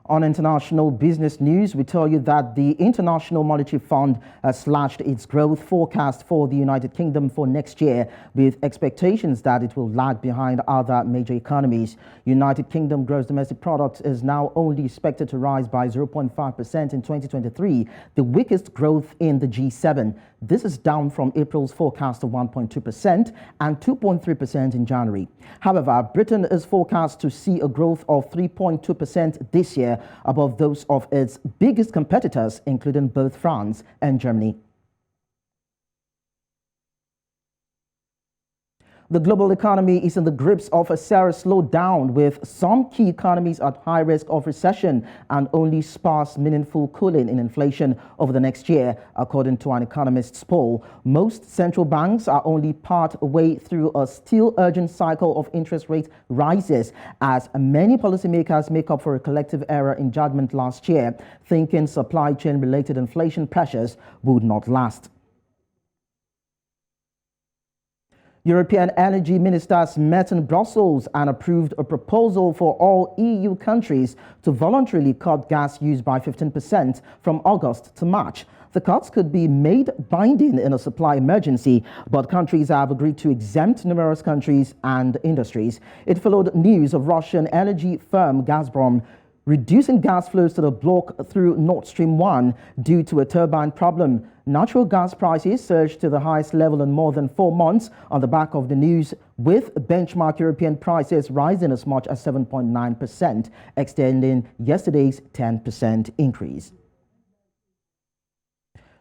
On international business news, we tell you that the International Monetary Fund has slashed its growth forecast for the United Kingdom for next year, with expectations that it will lag behind other major economies. United Kingdom gross domestic product is now only expected to rise by 0.5% in 2023, the weakest growth in the G7. This is down from April's forecast of 1.2% and 2.3% in January. However, Britain is forecast to see a growth of 3.2% this year, above those of its biggest competitors, including both France and Germany. The global economy is in the grips of a serious slowdown, with some key economies at high risk of recession and only sparse meaningful cooling in inflation over the next year, according to an economist's poll. Most central banks are only part way through a still urgent cycle of interest rate rises, as many policymakers make up for a collective error in judgment last year, thinking supply chain related inflation pressures would not last. European energy ministers met in Brussels and approved a proposal for all EU countries to voluntarily cut gas use by 15% from August to March. The cuts could be made binding in a supply emergency, but countries have agreed to exempt numerous countries and industries. It followed news of Russian energy firm Gazprom reducing gas flows to the bloc through Nord Stream 1 due to a turbine problem. Natural gas prices surged to the highest level in more than 4 months on the back of the news, with benchmark European prices rising as much as 7.9%, extending yesterday's 10% increase.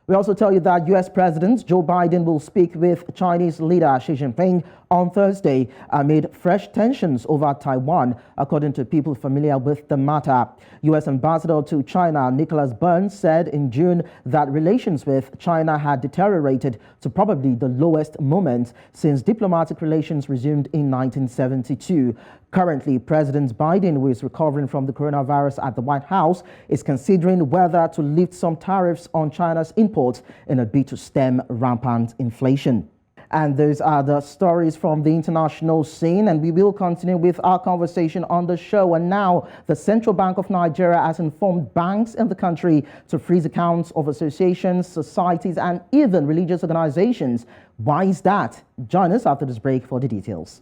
We also tell you that U.S. President Joe Biden will speak with Chinese leader Xi Jinping on Thursday amid fresh tensions over Taiwan, according to people familiar with the matter. U.S. Ambassador to China Nicholas Burns said in June that relations with China had deteriorated to probably the lowest moment since diplomatic relations resumed in 1972. Currently, President Biden, who is recovering from the coronavirus at the White House, is considering whether to lift some tariffs on China's imports in a bid to stem rampant inflation. And those are the stories from the international scene, and we will continue with our conversation on the show. And now, the Central Bank of Nigeria has informed banks in the country to freeze accounts of associations, societies, and even religious organizations. Why is that? Join us after this break for the details.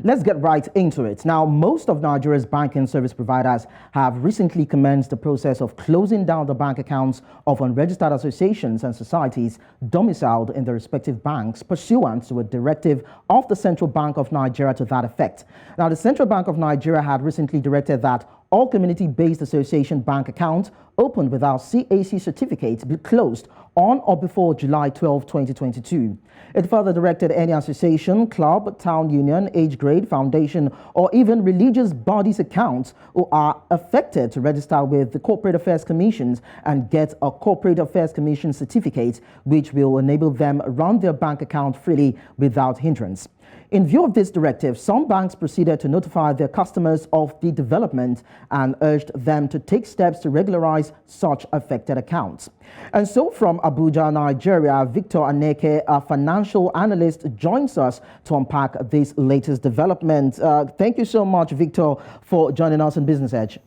Let's get right into it. Now, most of Nigeria's banking service providers have recently commenced the process of closing down the bank accounts of unregistered associations and societies domiciled in their respective banks, pursuant to a directive of the Central Bank of Nigeria to that effect. Now, the Central Bank of Nigeria had recently directed that all community-based association bank accounts opened without CAC certificates be closed on or before July 12, 2022. It further directed any association, club, town union, age grade, foundation, or even religious bodies accounts who are affected to register with the Corporate Affairs Commissions and get a Corporate Affairs Commission certificate, which will enable them run their bank account freely without hindrance. In view of this directive, some banks proceeded to notify their customers of the development and urged them to take steps to regularize such affected accounts. And so from Abuja, Nigeria, Victor Ineke, a financial analyst, joins us to unpack this latest development. Thank you so much, Victor, for joining us on Business Edge.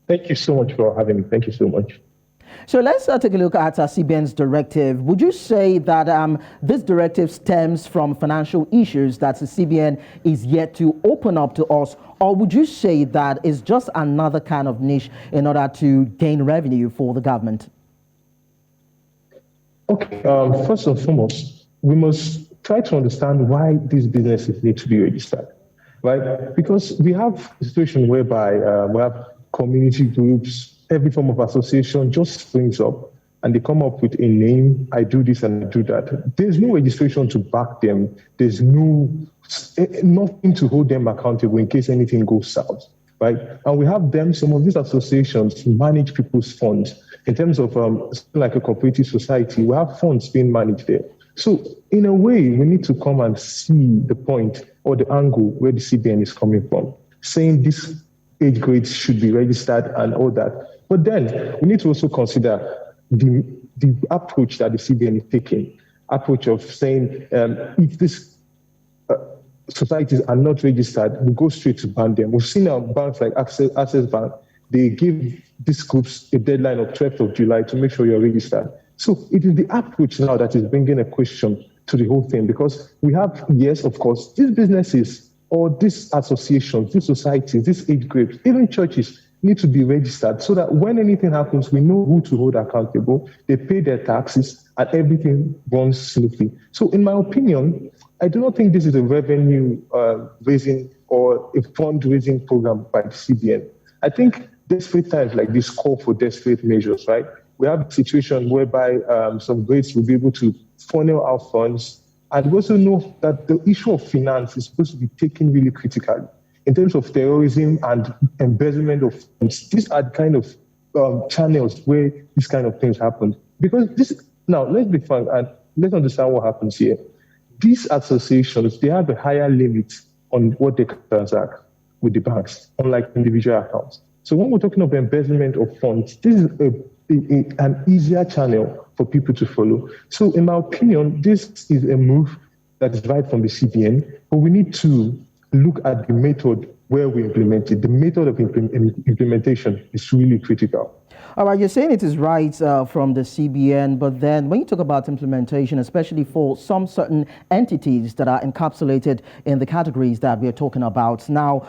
Thank you so much for having me. Thank you so much. So let's take a look at CBN's directive. Would you say that this directive stems from financial issues that the CBN is yet to open up to us, or would you say that it's just another kind of niche in order to gain revenue for the government? Okay, first and foremost, we must try to understand why these businesses need to be registered, right? Because we have a situation whereby we have community groups, every form of association just springs up and they come up with a name, I do this and I do that. There's no registration to back them. There's nothing to hold them accountable in case anything goes south, right? And we have some of these associations manage people's funds. In terms of like a cooperative society, we have funds being managed there. So in a way, we need to come and see the point or the angle where the CBN is coming from. saying this age grades should be registered and all that. But then we need to also consider the approach that the CBN is taking, approach of saying if these societies are not registered, we go straight to ban them. We've seen our banks like Access Bank, they give these groups a deadline of 12th of July to make sure you're registered. So it is the approach now that is bringing a question to the whole thing, because we have, yes, of course, these businesses or these associations, these societies, these age groups, even churches need to be registered so that when anything happens, we know who to hold accountable, they pay their taxes, and everything runs smoothly. So in my opinion, I do not think this is a revenue raising or a fundraising program by the CBN. I think desperate times like this call for desperate measures, right? We have a situation whereby some grades will be able to funnel our funds. And we also know that the issue of finance is supposed to be taken really critically. In terms of terrorism and embezzlement of funds, these are the kind of channels where these kind of things happen. Because now, let's be frank and let's understand what happens here. These associations, they have a higher limit on what they can transact with the banks, unlike individual accounts. So when we're talking of embezzlement of funds, this is an easier channel for people to follow. So in my opinion, this is a move that is right from the CBN, but we need to look at the method where we implement it. The method of implementation is really critical. All right, you're saying it is right from the CBN, but then when you talk about implementation, especially for some certain entities that are encapsulated in the categories that we are talking about. Now,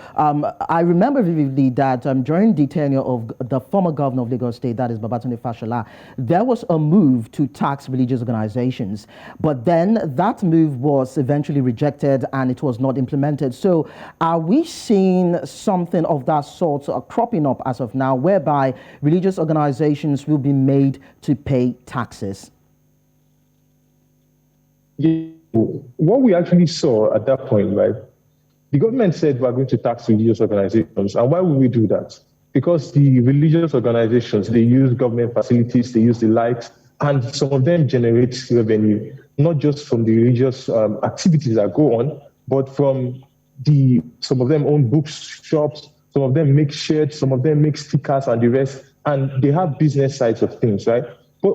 I remember vividly that during the tenure of the former governor of Lagos State, that is Babatunde Fashola, there was a move to tax religious organizations, but then that move was eventually rejected and it was not implemented. So are we seeing something of that sort cropping up as of now, whereby religious organizations will be made to pay taxes? Yeah. What we actually saw at that point, right? The government said we're going to tax religious organizations. And why would we do that? Because the religious organizations, they use government facilities, they use the lights, and some of them generate revenue, not just from the religious activities that go on, but from some of them own bookshops, some of them make shirts, some of them make stickers and the rest. And they have business sides of things, right? But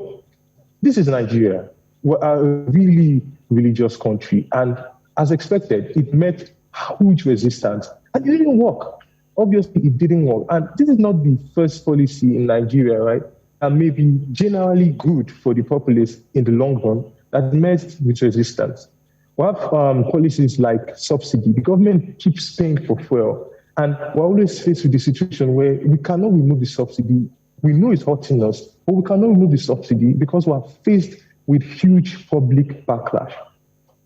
this is Nigeria. We're a really religious country. And as expected, it met huge resistance. And it didn't work. Obviously, it didn't work. And this is not the first policy in Nigeria, right? And maybe generally good for the populace in the long run that met with resistance. We have policies like subsidy. The government keeps paying for fuel. And we're always faced with the situation where we cannot remove the subsidy. We know it's hurting us, but we cannot remove the subsidy because we're faced with huge public backlash.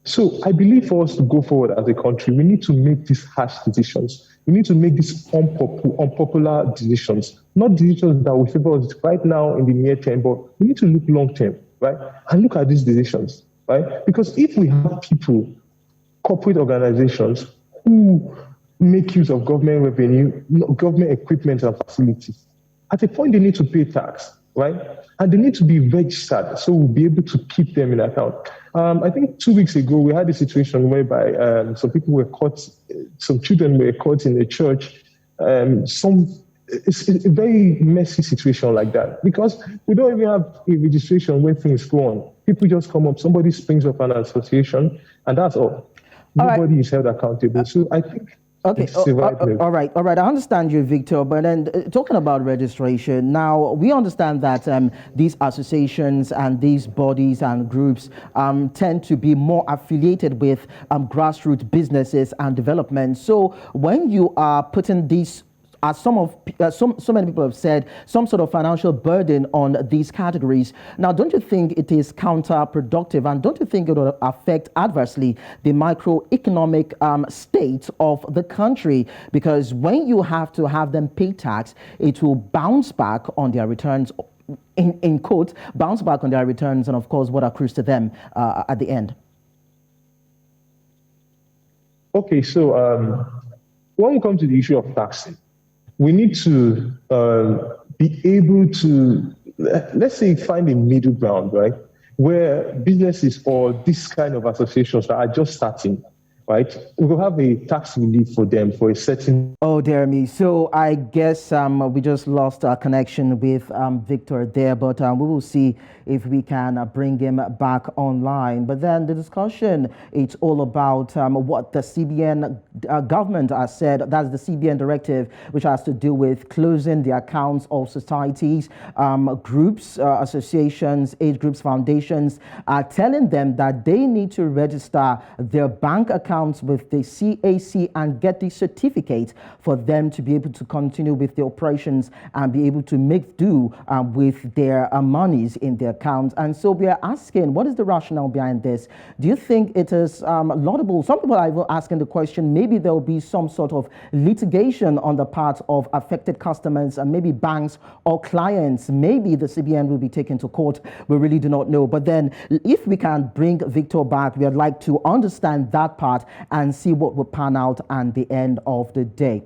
So I believe for us to go forward as a country, we need to make these harsh decisions. We need to make these unpopular decisions, not decisions that will favor us right now in the near term, but we need to look long term, right? And look at these decisions, right? Because if we have people, corporate organizations who make use of government revenue, government equipment and facilities, at a point they need to pay tax, right? And they need to be registered, so we'll be able to keep them in account. I think 2 weeks ago, we had a situation whereby some people were caught, some children were caught in a church. It's a very messy situation like that because we don't even have a registration when things go on. People just come up, somebody springs up an association, and that's all. Nobody is held accountable. So I think okay, all right. I understand you, Victor, but then talking about registration, now we understand that these associations and these bodies and groups tend to be more affiliated with grassroots businesses and development. So when you are putting these, as so many people have said, some sort of financial burden on these categories. Now, don't you think it is counterproductive, and don't you think it will affect adversely the macroeconomic state of the country? Because when you have to have them pay tax, it will bounce back on their returns, in quote, bounce back on their returns, and of course, what accrues to them at the end. Okay, so when we come to the issue of taxing, we need to be able to, let's say, find a middle ground, right? Where businesses or this kind of associations that are just starting, right? We will have a tax relief for them for a certain. Oh, dear me. So I guess we just lost our connection with Victor there, but we will see if we can bring him back online. But then the discussion, it's all about what the CBN government has said. That's the CBN directive, which has to do with closing the accounts of societies, groups, associations, age groups, foundations, telling them that they need to register their bank accounts with the CAC and get the certificate for them to be able to continue with the operations and be able to make do with their monies in their accounts. And so we are asking, what is the rationale behind this? Do you think it is laudable? Some people are even asking the question, maybe there will be some sort of litigation on the part of affected customers and maybe banks or clients. Maybe the CBN will be taken to court. We really do not know. But then if we can bring Victor back, we would like to understand that part and see what will pan out at the end of the day.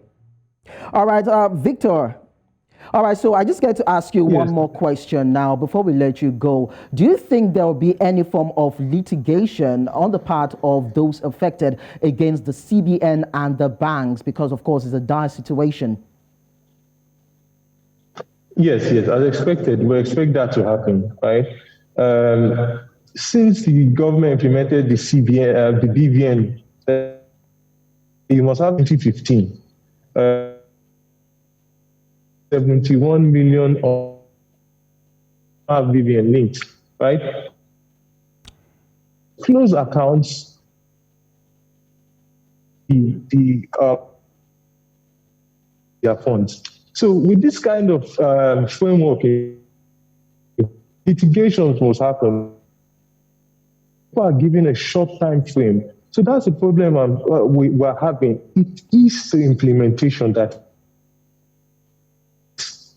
All right, Victor. All right, so I just get to ask you one more question now before we let you go. Do you think there will be any form of litigation on the part of those affected against the CBN and the banks? Because, of course, it's a dire situation. Yes, as expected. We expect that to happen, right? Since the government implemented the CBN, the BVN, it must have 2015. 71 million of BVN linked, right? Close accounts, their funds. So with this kind of framework, litigations must happen. People are given a short time frame. So that's the problem we're having. It is the implementation that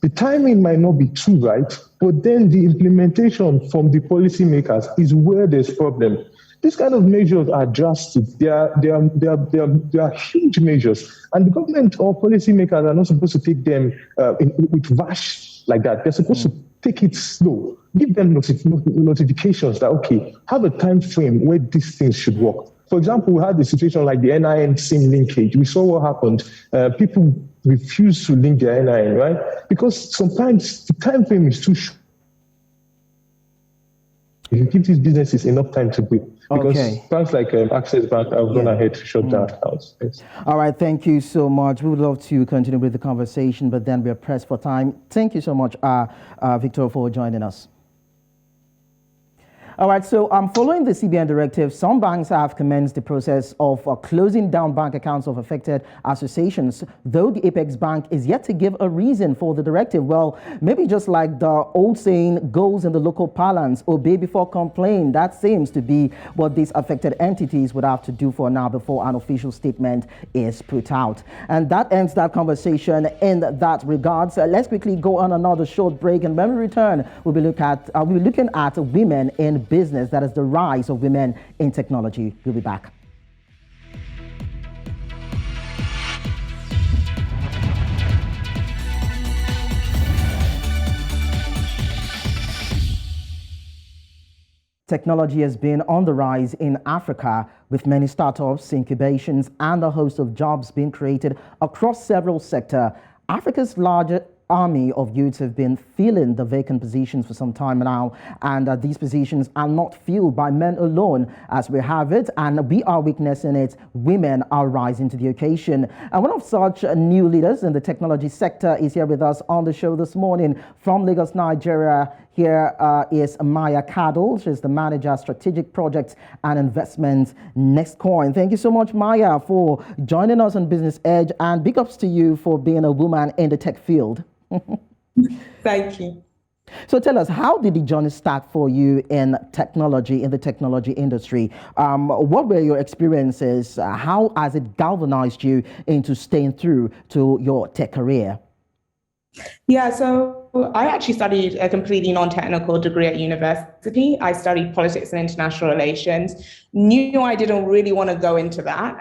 the timing might not be too right, but then the implementation from the policymakers is where there's problem. These kind of measures are drastic. They are huge measures, and the government or policymakers are not supposed to take them with rush like that. They're supposed to take it slow. Give them notifications that, okay, have a time frame where these things should work. For example, we had the situation like the NIN SIM linkage. We saw what happened. People refuse to link their NIN, right? Because sometimes the time frame is too short. You give these businesses enough time to breathe. Because banks like Access Bank have gone ahead to shut down accounts. Yes. All right, thank you so much. We would love to continue with the conversation, but then we are pressed for time. Thank you so much, Victor, for joining us. All right, so following the CBN directive, some banks have commenced the process of closing down bank accounts of affected associations, though the Apex Bank is yet to give a reason for the directive. Well, maybe just like the old saying goes in the local parlance, obey before complain. That seems to be what these affected entities would have to do for now before an official statement is put out. And that ends that conversation in that regards. Let's quickly go on another short break, and when we return, we'll be looking at women in business, that is the rise of women in technology. We'll be back. Technology has been on the rise in Africa, with many startups, incubations, and a host of jobs being created across several sectors. Africa's largest army of youths have been filling the vacant positions for some time now, and these positions are not filled by men alone, as we have it, and we are witnessing it. Women are rising to the occasion, and one of such new leaders in the technology sector is here with us on the show this morning from Lagos, Nigeria. Here is Maya Cadle. She's the manager of strategic projects and investments, NextCoin. Thank you so much, Maya, for joining us on Business Edge, and big ups to you for being a woman in the tech field. Thank you. So tell us, how did the journey start for you in technology, in the technology industry? What were your experiences? How has it galvanized you into staying through to your tech career? Yeah, so I actually studied a completely non-technical degree at university. I studied politics and international relations. Knew I didn't really want to go into that.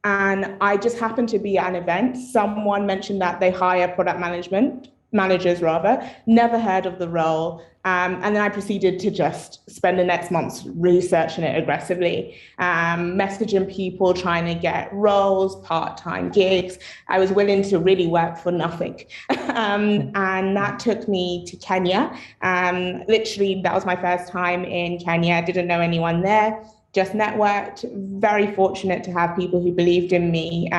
And I just happened to be at an event. Someone mentioned that they hire product management managers rather, never heard of the role. And then I proceeded to just spend the next months researching it aggressively, messaging people, trying to get roles, part-time gigs. I was willing to really work for nothing. And that took me to Kenya. Literally, that was my first time in Kenya. I didn't know anyone there, just networked. Very fortunate to have people who believed in me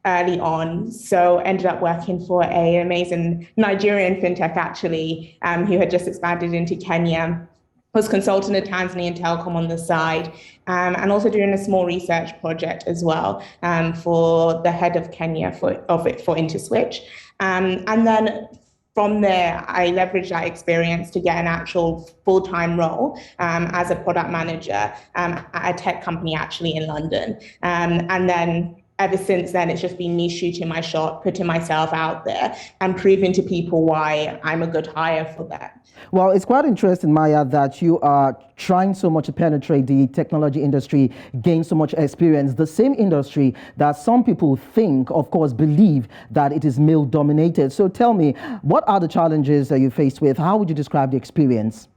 early on. So ended up working for an amazing Nigerian fintech, actually, who had just expanded into Kenya. Was consulting a Tanzanian telecom on the side, and also doing a small research project as well for the head of Kenya for InterSwitch. And then from there, I leveraged that experience to get an actual full-time role as a product manager at a tech company actually in London. And then ever since then, it's just been me shooting my shot, putting myself out there and proving to people why I'm a good hire for them. Well, it's quite interesting, Maya, that you are trying so much to penetrate the technology industry, gain so much experience, the same industry that some people think, of course, believe that it is male dominated. So tell me, what are the challenges that you faced with? How would you describe the experience?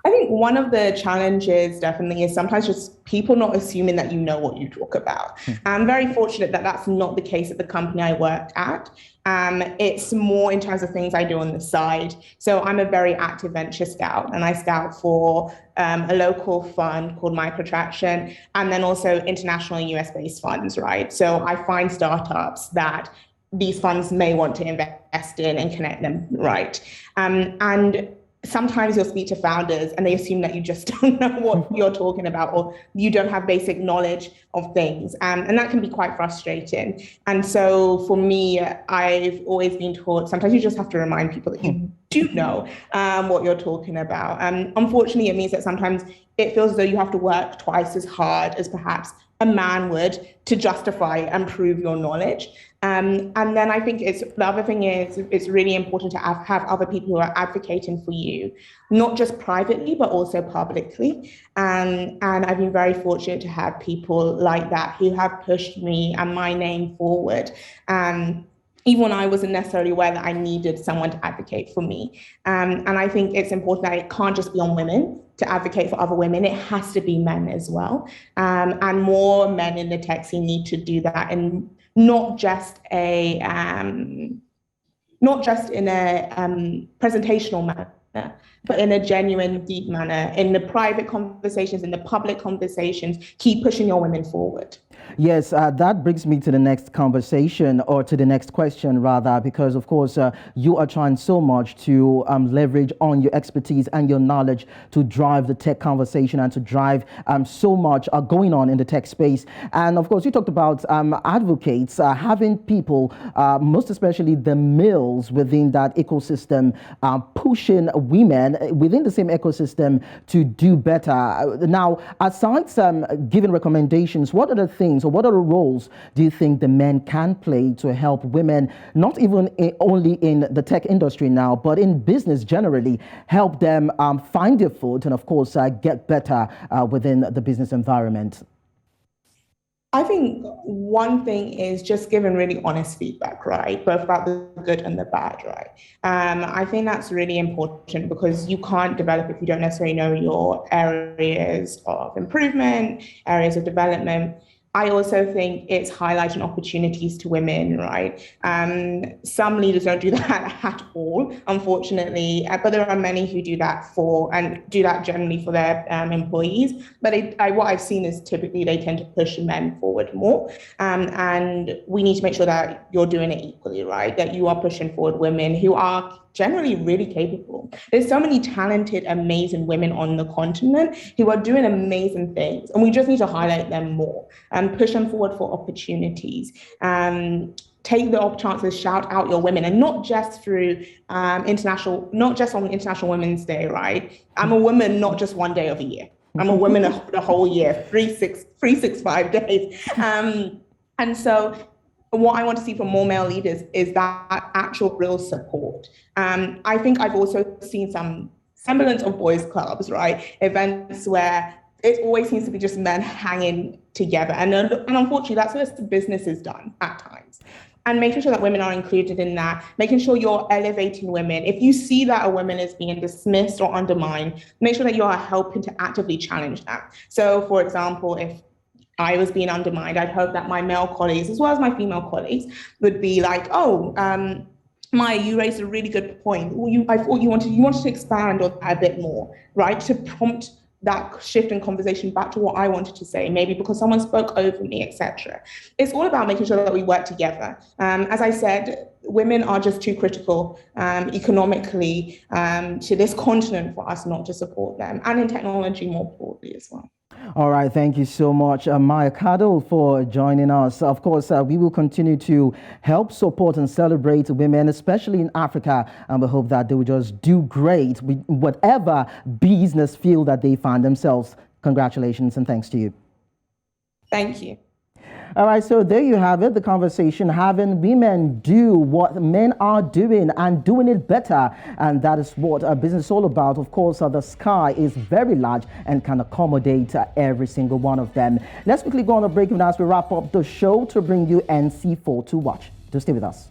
I think one of the challenges definitely is sometimes just people not assuming that you know what you talk about. I'm very fortunate that that's not the case at the company I work at. It's more in terms of things I do on the side. So I'm a very active venture scout, and I scout for a local fund called Microtraction, and then also international US-based funds, right? So I find startups that these funds may want to invest in and connect them, right? And sometimes you'll speak to founders and they assume that you just don't know what you're talking about, or you don't have basic knowledge of things. And that can be quite frustrating. And so for me, I've always been taught, sometimes you just have to remind people that you do know what you're talking about. Unfortunately, it means that sometimes it feels as though you have to work twice as hard as perhaps a man would to justify and prove your knowledge. And then I think the other thing is it's really important to have other people who are advocating for you, not just privately, but also publicly. And I've been very fortunate to have people like that who have pushed me and my name forward. Even when I wasn't necessarily aware that I needed someone to advocate for me. And I think it's important that it can't just be on women to advocate for other women. It has to be men as well. And more men in the tech scene need to do that, and not just in a presentational manner, but in a genuine, deep manner, in the private conversations, in the public conversations. Keep pushing your women forward. Yes, that brings me to the next conversation, or to the next question rather, because of course you are trying so much to leverage on your expertise and your knowledge to drive the tech conversation and to drive so much going on in the tech space. And of course you talked about advocates, having people, most especially the males within that ecosystem, pushing women within the same ecosystem to do better. Now, aside giving recommendations, what are the things, or what are the roles do you think the men can play to help women, not even only in the tech industry now, but in business generally, help them find their foot and of course get better within the business environment? I think one thing is just giving really honest feedback, right? Both about the good and the bad, right? I think that's really important, because you can't develop if you don't necessarily know your areas of improvement, areas of development. I also think it's highlighting opportunities to women, right? Some leaders don't do that at all, unfortunately, but there are many who do that generally for their employees. But what I've seen is typically they tend to push men forward more. And we need to make sure that you're doing it equally, right? That you are pushing forward women who are generally really capable. There's so many talented, amazing women on the continent who are doing amazing things, and we just need to highlight them more and push them forward for opportunities. Take the chances, shout out your women, and not just through not just on International Women's Day, right? I'm a woman, not just one day of a year. I'm a woman the whole year, 365 days. And so what I want to see from more male leaders is that actual real support. I think I've also seen some semblance of boys' clubs, right? Events where it always seems to be just men hanging together. And unfortunately, that's where business is done at times. and making sure that women are included in that, making sure you're elevating women. If you see that a woman is being dismissed or undermined, make sure that you are helping to actively challenge that. So, for example, if I was being undermined, I'd hope that my male colleagues, as well as my female colleagues, would be like, Maya, you raised a really good point. I thought you wanted to expand on a bit more, right? To prompt that shift in conversation back to what I wanted to say, maybe because someone spoke over me, etc. It's all about making sure that we work together. As I said, women are just too critical economically to this continent for us not to support them, and in technology more broadly as well. All right, thank you so much, Maya Cadle, for joining us. Of course, we will continue to help support and celebrate women, especially in Africa, and we hope that they will just do great with whatever business field that they find themselves. Congratulations and thanks to you. Thank you. All right, so there you have it, the conversation, having women do what men are doing and doing it better. And that is what business is all about. Of course, the sky is very large and can accommodate every single one of them. Let's quickly go on a break as we wrap up the show to bring you NC4 to watch. Do stay with us.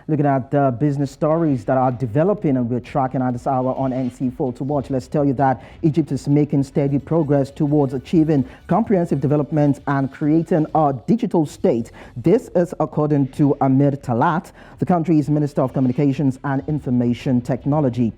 Looking at the business stories that are developing and we're tracking at this hour on NC4 to watch. Let's tell you that Egypt is making steady progress towards achieving comprehensive development and creating a digital state. This is according to Amir Talat, the country's Minister of Communications and Information Technology.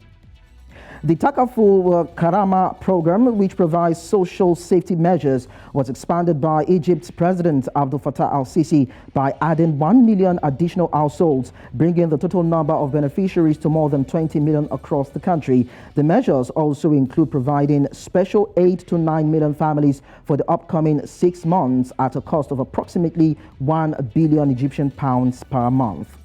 The Takaful Karama program, which provides social safety measures, was expanded by Egypt's President Abdel Fattah al-Sisi by adding 1 million additional households, bringing the total number of beneficiaries to more than 20 million across the country. The measures also include providing special aid to 9 million families for the upcoming 6 months at a cost of approximately 1 billion Egyptian pounds per month.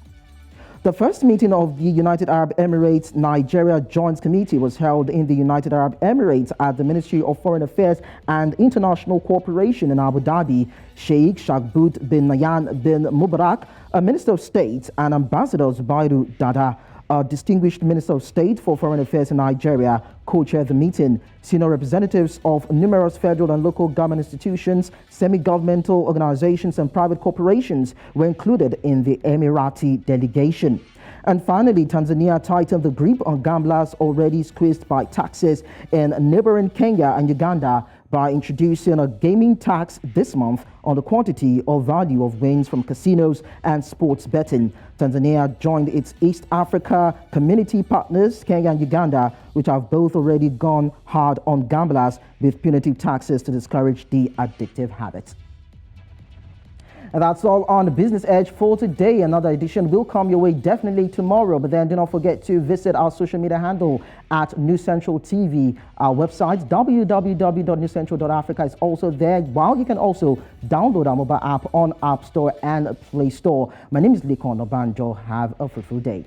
The first meeting of the United Arab Emirates Nigeria Joint Committee was held in the United Arab Emirates at the Ministry of Foreign Affairs and International Cooperation in Abu Dhabi. Sheikh Shagbut bin Nayan bin Mubarak, a Minister of State, and Ambassador Zubairu Dada, a distinguished Minister of State for Foreign Affairs in Nigeria, co-chaired the meeting. Senior representatives of numerous federal and local government institutions, semi-governmental organizations, and private corporations were included in the Emirati delegation. And finally, Tanzania tightened the grip on gamblers already squeezed by taxes in neighboring Kenya and Uganda by introducing a gaming tax this month on the quantity or value of wins from casinos and sports betting. Tanzania joined its East Africa community partners, Kenya and Uganda, which have both already gone hard on gamblers with punitive taxes to discourage the addictive habit. And that's all on the Business Edge for today. Another edition will come your way definitely tomorrow. But then do not forget to visit our social media handle at News Central TV. Our website, www.newscentral.africa, is also there. While you can also download our mobile app on App Store and Play Store. My name is Likon Obanjo. Have a fruitful day.